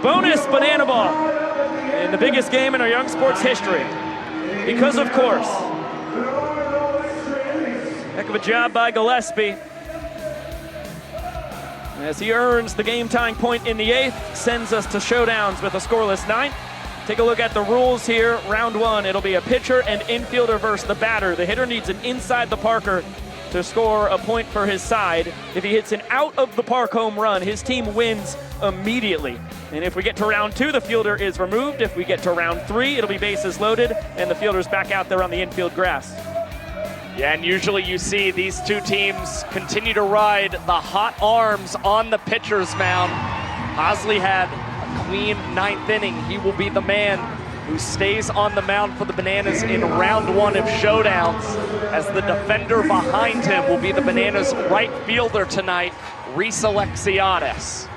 bonus banana ball in the biggest game in our young sports history. Because of course. Heck of a job by Gillespie, as he earns the game-tying point in the 8th, sends us to showdowns with a scoreless 9th. Take a look at the rules here. Round 1, it'll be a pitcher and infielder versus the batter. The hitter needs an inside the parker to score a point for his side. If he hits an out of the park home run, his team wins immediately. And if we get to round 2, the fielder is removed. If we get to round 3, it'll be bases loaded, and the fielder's back out there on the infield grass. Yeah, and usually you see these two teams continue to ride the hot arms on the pitcher's mound. Hosley had a clean 9th inning. He will be the man who stays on the mound for the Bananas in round 1 of Showdowns, as the defender behind him will be the Bananas right fielder tonight, Reese Alexiadis.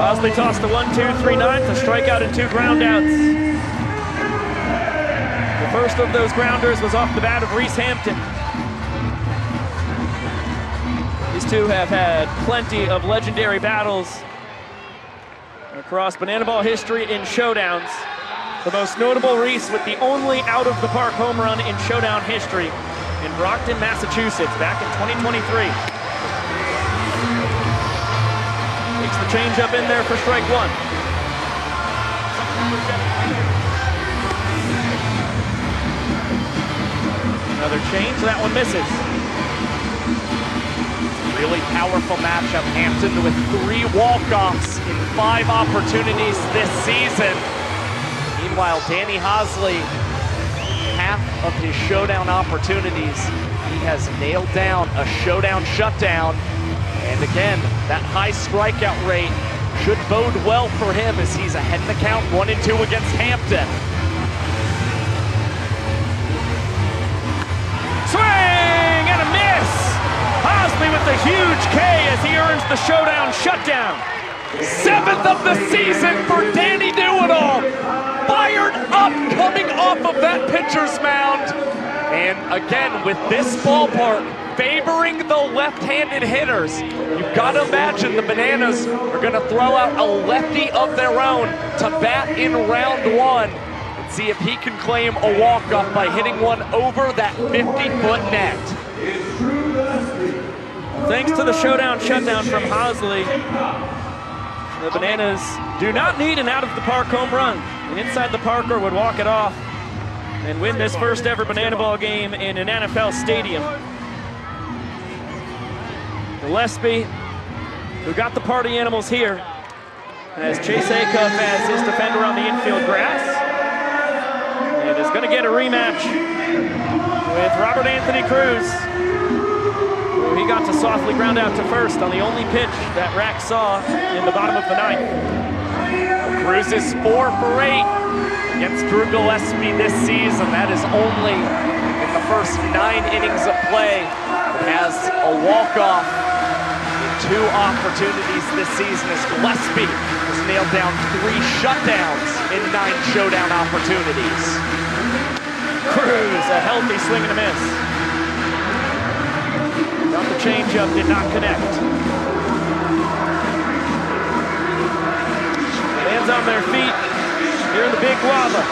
Hosley tossed the 1-2-3-9, a strikeout and 2 groundouts. The first of those grounders was off the bat of Reese Hampton. These two have had plenty of legendary battles across banana ball history in showdowns. The most notable, Reese with the only out-of-the-park home run in showdown history in Brockton, Massachusetts, back in 2023. Takes the changeup in there for strike 1. Another change, that one misses. Really powerful matchup. Hampton with 3 walk-offs in 5 opportunities this season. Meanwhile, Danny Hosley, half of his showdown opportunities, he has nailed down a showdown shutdown. And again, that high strikeout rate should bode well for him as he's ahead in the count, 1-2 against Hampton. Swing and a miss! Hosley with a huge K as he earns the showdown shutdown. 7th of the season for Danny Do-It-All. Fired up coming off of that pitcher's mound. And again, with this ballpark favoring the left-handed hitters, you've got to imagine the Bananas are going to throw out a lefty of their own to bat in round 1 and see if he can claim a walk-off by hitting one over that 50-foot net. Thanks to the showdown shutdown from Hosley, the Bananas do not need an out-of-the-park home run. An inside-the-parker would walk it off and win this first ever banana ball game in an NFL stadium. Gillespie, who got the party animals here, has Chase Acuff as his defender on the infield grass, and is going to get a rematch with Robert Anthony Cruz, who he got to softly ground out to first on the only pitch that Rack saw in the bottom of the 9th. Cruz is 4 for 8 against Drew Gillespie this season. That is only in the first 9 innings of play. Has a walk-off in 2 opportunities this season as Gillespie has nailed down 3 shutdowns in 9 showdown opportunities. Cruz, a healthy swing and a miss. Got the changeup, did not connect. Fans on their feet here in the Big Guava.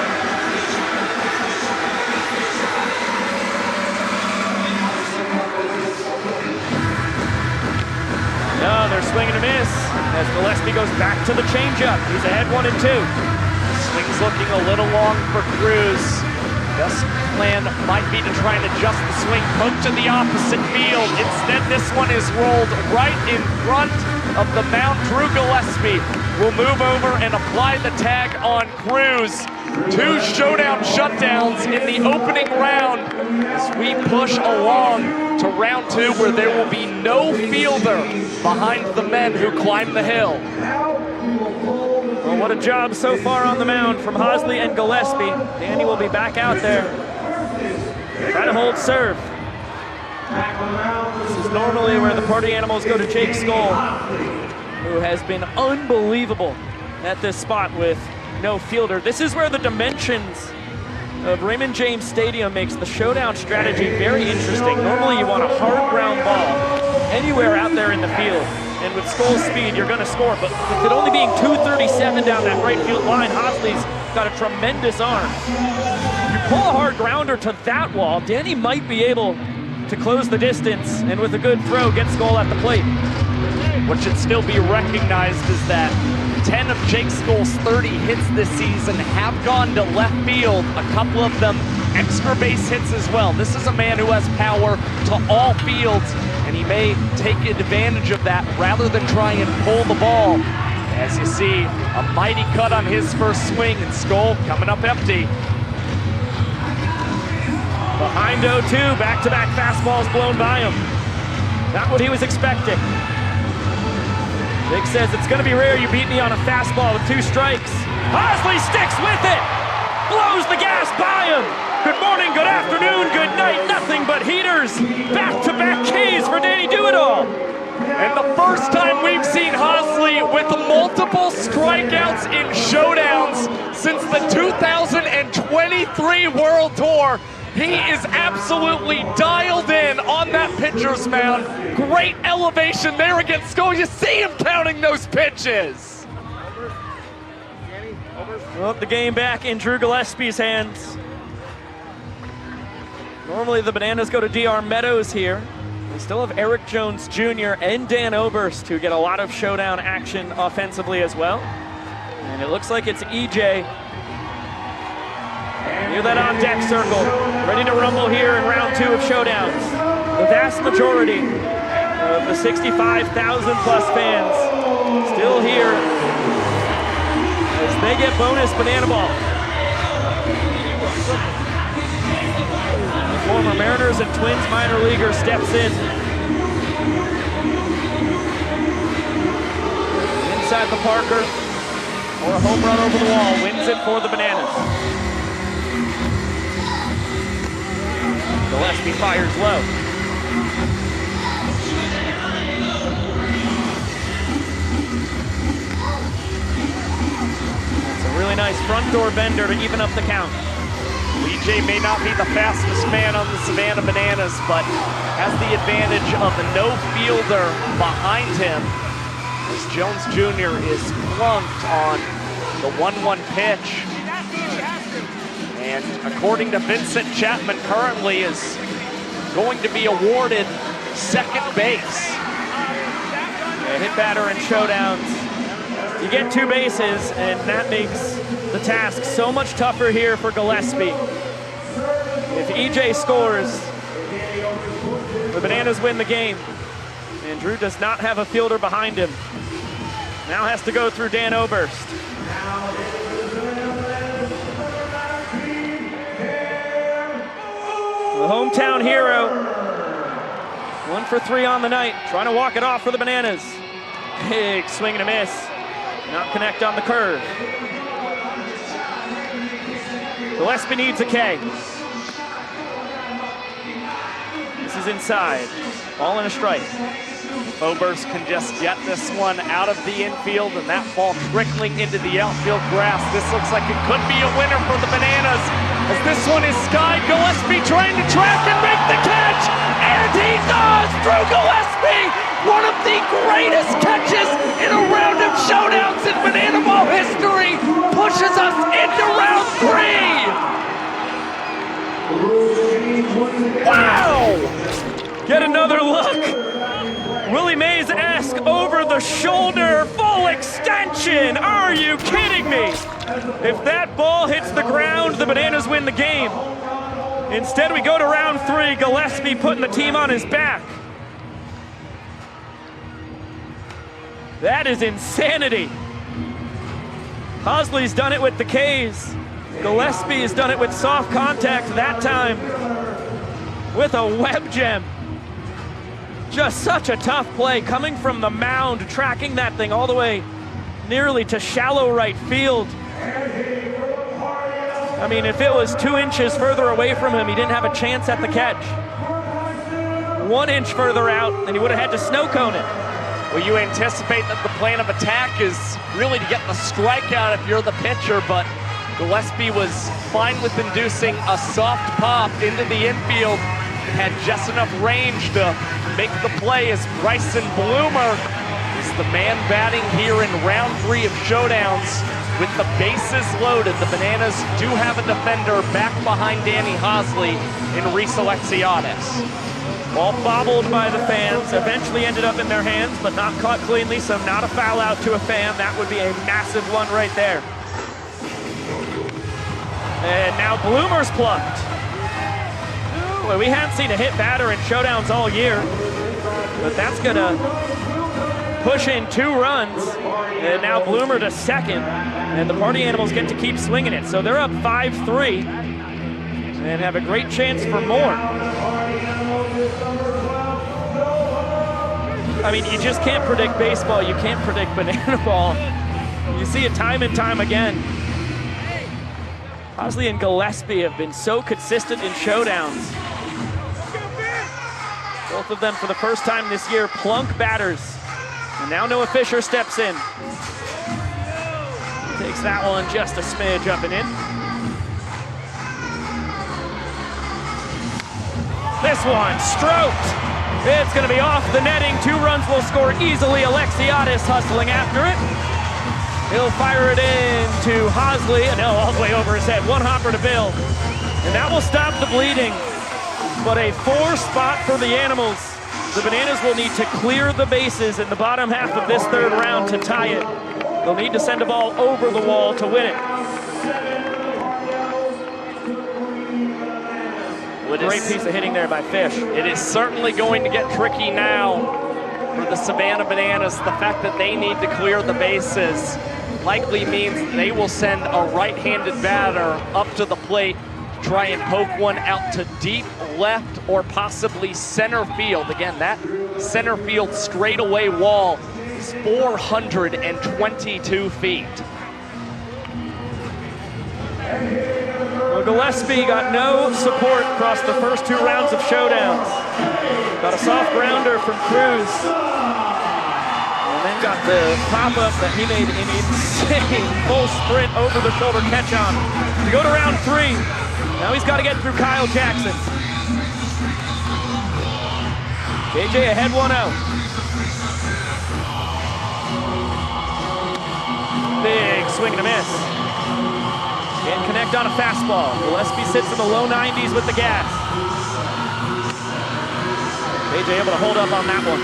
No, they're swinging a miss as Gillespie goes back to the changeup. He's ahead 1-2. The swing's looking a little long for Cruz. Best plan might be to try and adjust the swing, poke to the opposite field. Instead, this one is rolled right in front of the mound. Drew Gillespie will move over and apply the tag on Cruz. 2 showdown shutdowns in the opening round as we push along to round 2, where there will be no fielder behind the men who climb the hill. Well, what a job so far on the mound from Hosley and Gillespie. Danny will be back out there, trying to hold serve. This is normally where the party animals go to Jake Skoll, who has been unbelievable at this spot with no fielder. This is where the dimensions of Raymond James Stadium makes the showdown strategy very interesting. Normally you want a hard ground ball anywhere out there in the field. And with Skull's speed, you're gonna score. But with it only being 237 down that right field line, Hosley's got a tremendous arm. If you pull a hard grounder to that wall, Danny might be able to close the distance, and with a good throw, get Skull at the plate. What should still be recognized is that 10 of Jake Skull's 30 hits this season have gone to left field, a couple of them extra base hits as well. This is a man who has power to all fields, and he may take advantage of that rather than try and pull the ball. As you see, a mighty cut on his first swing, and Skull coming up empty. Behind 0-2, back-to-back fastballs blown by him. Not what he was expecting. Big says, it's gonna be rare you beat me on a fastball with 2 strikes. Hosley sticks with it! Blows the gas by him! Good morning, good afternoon, good night, nothing but heaters! Back-to-back Ks for Danny Do-It-All! And the first time we've seen Hosley with multiple strikeouts in showdowns since the 2023 World Tour. He is absolutely dialed in on that pitcher's mound. Great elevation there against Skull. You see him counting those pitches. Well, the game back in Drew Gillespie's hands. Normally the Bananas go to DR Meadows here. We still have Eric Jones Jr. and Dan Oberst who get a lot of showdown action offensively as well. And it looks like it's EJ. Near that on-deck circle, ready to rumble here in round 2 of Showdowns. The vast majority of the 65,000 plus fans still here as they get bonus banana ball. The former Mariners and Twins minor leaguer steps in. Inside the Parker, or a home run over the wall, wins it for the Bananas. Gillespie fires low. That's a really nice front door bender to even up the count. EJ may not be the fastest man on the Savannah Bananas, but has the advantage of the no fielder behind him, as Jones Jr. is plunked on the 1-1 pitch. And according to Vincent Chapman, currently is going to be awarded second base. A hit batter in showdowns. You get 2 bases, and that makes the task so much tougher here for Gillespie. If EJ scores, the Bananas win the game. And Drew does not have a fielder behind him. Now has to go through Dan Oberst. The hometown hero, 1 for 3 on the night, trying to walk it off for the Bananas. Big swing and a miss, not connect on the curve. Gillespie needs a K. This is inside, ball and a strike. Oberst can just get this one out of the infield, and that ball trickling into the outfield grass. This looks like it could be a winner for the Bananas, as this one is skied. Gillespie trying to track and make the catch, and he does! Drew Gillespie, one of the greatest catches in a round of showdowns in Banana Ball history, pushes us into round 3. Wow! Get another look. Willie Mays-esque over the shoulder, full extension. Are you kidding me? If that ball hits the ground, the Bananas win the game. Instead, we go to round 3, Gillespie putting the team on his back. That is insanity. Hosley's done it with the Ks. Gillespie has done it with soft contact, that time with a web gem. Just such a tough play, coming from the mound, tracking that thing all the way nearly to shallow right field. I mean, if it was 2 inches further away from him, he didn't have a chance at the catch. 1 inch further out, and he would have had to snow cone it. Well, you anticipate that the plan of attack is really to get the strikeout if you're the pitcher, but Gillespie was fine with inducing a soft pop into the infield. Had just enough range to make the play as Bryson Bloomer is the man batting here in round 3 of Showdowns. With the bases loaded, the Bananas do have a defender back behind Danny Hosley in Reese Alexiadis. Ball bobbled by the fans, eventually ended up in their hands, but not caught cleanly, so not a foul out to a fan. That would be a massive one right there. And now Bloomer's plucked. Well, we haven't seen a hit batter in Showdowns all year, but that's gonna push in 2 runs. And now Bloomer to second, and the Party Animals get to keep swinging it. So they're up 5-3 and have a great chance for more. I mean, you just can't predict baseball. You can't predict banana ball. You see it time and time again. Hosley and Gillespie have been so consistent in Showdowns. Both of them, for the first time this year, plunk batters. And now Noah Fisher steps in. Takes that one just a smidge up and in. This one, stroked. It's gonna be off the netting. 2 runs will score easily. Alexiadis hustling after it. He'll fire it in to Hosley. No, all the way over his head. 1 hopper to Bill. And that will stop the bleeding. But a 4 spot for the Animals. The Bananas will need to clear the bases in the bottom half of this 3rd round to tie it. They'll need to send a ball over the wall to win it. Great piece of hitting there by Fish. It is certainly going to get tricky now for the Savannah Bananas. The fact that they need to clear the bases likely means they will send a right-handed batter up to the plate to try and poke one out to deep left or possibly center field. Again, that center field straightaway wall is 422 feet. Well, Gillespie got no support across the first 2 rounds of Showdowns. Got a soft grounder from Cruz. And then got the pop-up that he made an insane full sprint over the shoulder catch on. To go to round 3. Now he's got to get through Kyle Jackson. KJ ahead 1-0. Big swing and a miss. Can't connect on a fastball. Gillespie sits in the low 90s with the gas. KJ able to hold up on that one.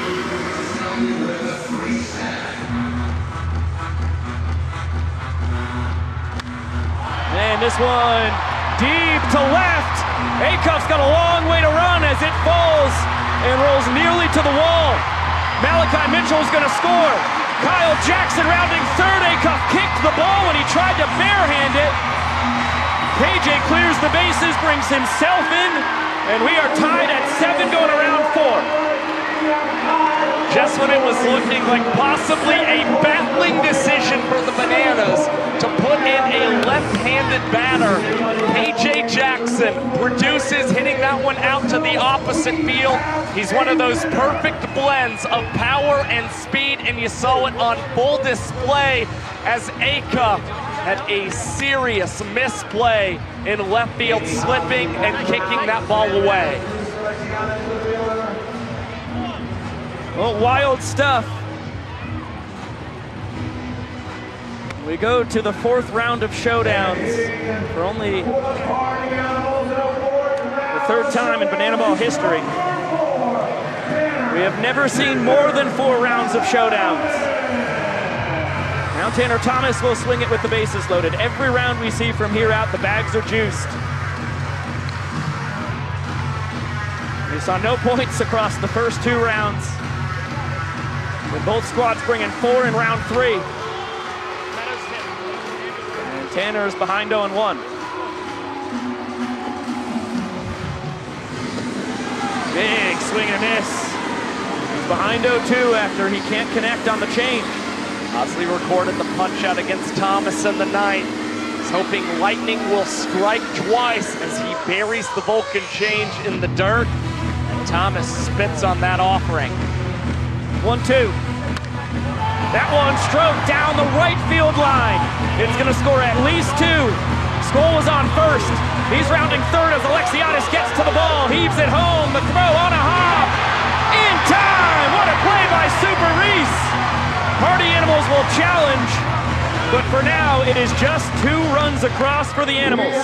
And this one deep to left. Acuff's got a long way to run as it falls and rolls nearly to the wall. Malachi Mitchell's gonna score. Kyle Jackson rounding 3rd. Acuff kicked the ball when he tried to barehand it. KJ clears the bases, brings himself in, and we are tied at 7 going to round 4. Just when it was looking like possibly a battling decision for the Bananas to put in a left-handed batter, KJ Jackson produces, hitting that one out to the opposite field. He's one of those perfect blends of power and speed, and you saw it on full display as Acuff had a serious misplay in left field, slipping and kicking that ball away. Well, wild stuff. We go to the 4th round of Showdowns for only the 3rd time in banana ball history. We have never seen more than 4 rounds of Showdowns. Now Tanner Thomas will swing it with the bases loaded. Every round we see from here out, the bags are juiced. We saw no points across the first 2 rounds, with both squads bringing 4 in round 3. And Tanner's behind 0-1. Big swing and a miss. He's behind 0-2 after he can't connect on the change. Hosley recorded the punch out against Thomas in the 9th. He's hoping lightning will strike twice as he buries the Vulcan change in the dirt. And Thomas spits on that offering. 1-2. That one stroked down the right field line. It's gonna score at least 2. Skoll was on first. He's rounding third as Alexiadis gets to the ball, heaves it home, the throw on a hop. In time! What a play by Super Reese! Party Animals will challenge, but for now, it is just 2 runs across for the Animals.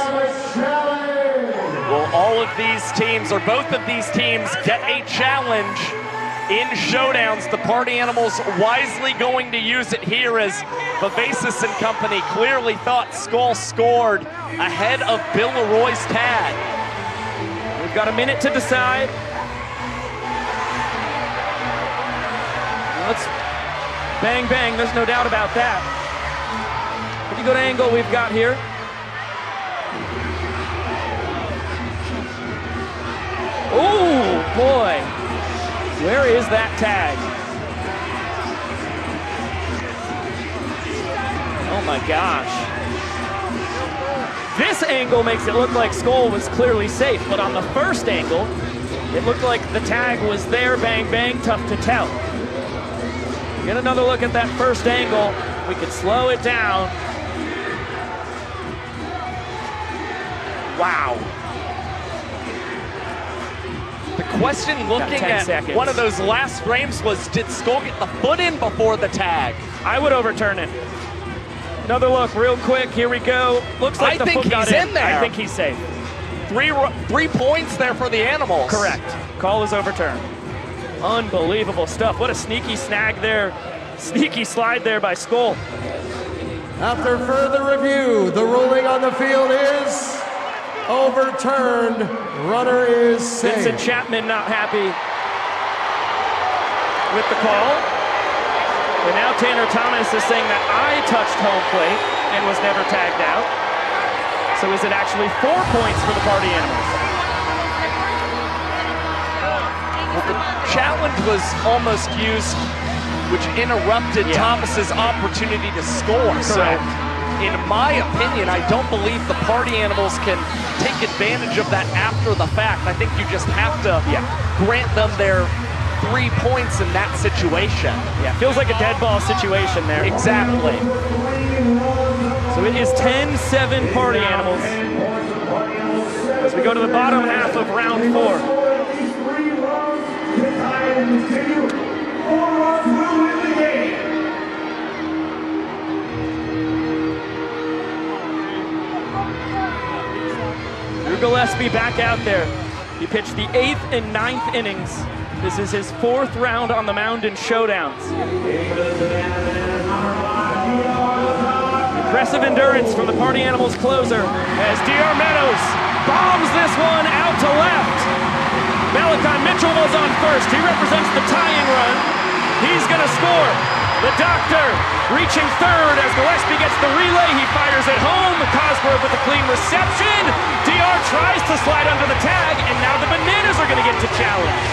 Will all of these teams, or both of these teams, get a challenge in Showdowns? The Party Animals wisely going to use it here as Vivacis and company clearly thought Skoll scored ahead of Bill Leroy's tag. We've got a minute to decide. Let's bang, bang, there's no doubt about that. Pretty good angle we've got here. Oh, boy. Where is that tag? Oh my gosh. This angle makes it look like Skoll was clearly safe, but on the first angle, it looked like the tag was there, bang, bang, tough to tell. Get another look at that first angle. We could slow it down. Wow. The question looking at seconds. One of those last frames was, did Skoll get the foot in before the tag? I would overturn it. Another look real quick, here we go. Looks like the foot got in. There. I think he's safe. 3 points there for the Animals. Correct, call is overturned. Unbelievable stuff, what a sneaky snag there. Sneaky slide there by Skoll. After further review, the ruling on the field is overturned. Runner is safe. Vincent Chapman not happy with the call. And now Tanner Thomas is saying that I touched home plate and was never tagged out. So is it actually 4 points for the Party Animals? Well, the challenge was almost used, which interrupted Thomas's opportunity to score. Correct. So, in my opinion, I don't believe the Party Animals can take advantage of that after the fact. I think you just have to grant them their 3 points in that situation. Yeah, feels like a dead ball situation there. Exactly. So it is 10-7 Party Animals as we go to the bottom half of round 4. Drew Gillespie back out there. He pitched the 8th and 9th innings. This is his 4th round on the mound in Showdowns. Impressive endurance from the Party Animals closer as DR Meadows bombs this one out to left. Malachi Mitchell was on first. He represents the tying run. He's gonna score. The doctor reaching third as Gillespie gets the relay. He fires it home. Cosgrove with a clean reception. DR tries to slide under the tag, and now the Bananas are gonna get to challenge.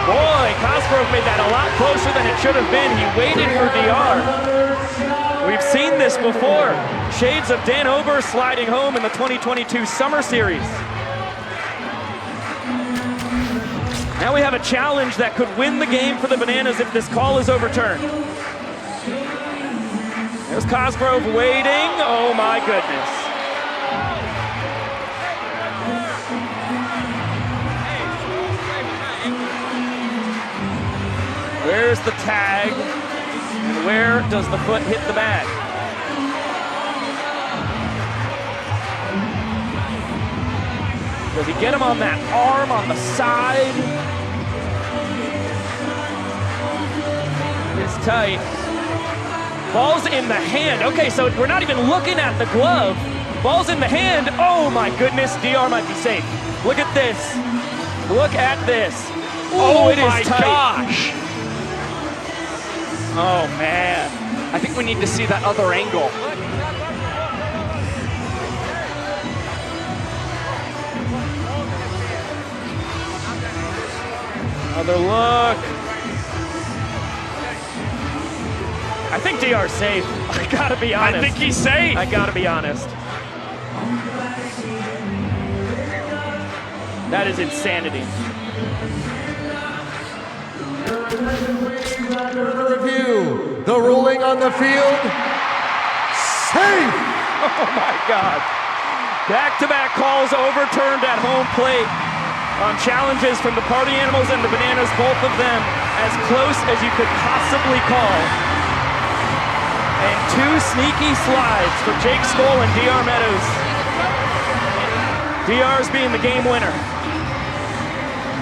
Boy, Cosgrove made that a lot closer than it should have been. He waited for DR. We've seen this before. Shades of Dan Ober sliding home in the 2022 Summer Series. Now we have a challenge that could win the game for the Bananas if this call is overturned. There's Cosgrove waiting. Oh my goodness. Where's the tag? And where does the foot hit the bag? Does he get him on that arm on the side? It's tight. Ball's in the hand. Okay, so we're not even looking at the glove. Ball's in the hand. Oh my goodness, DR might be safe. Look at this. Look at this. Oh, it is tight. Oh my gosh. Oh man. I think we need to see that other angle. Another look. I think DR's safe. I gotta be honest. I think he's safe. I gotta be honest. That is insanity. Further review. The ruling on the field, safe. Oh my God. Back-to-back calls overturned at home plate on challenges from the Party Animals and the Bananas, both of them as close as you could possibly call. And two sneaky slides for Jake Skoll and DR Meadows. DR's being the game winner.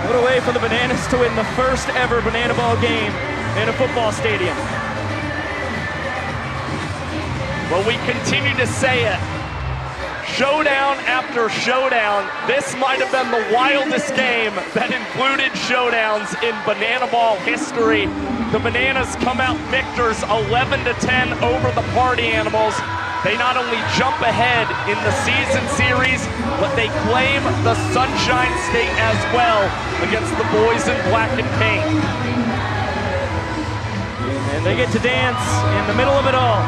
What a way for the Bananas to win the first ever Banana Ball game in a football stadium. Well, we continue to say it. Showdown after showdown, this might have been the wildest game that included showdowns in Banana Ball history. The Bananas come out victors 11-10 over the Party Animals. They not only jump ahead in the season series, but they claim the Sunshine State as well against the boys in black and pink. And they get to dance in the middle of it all.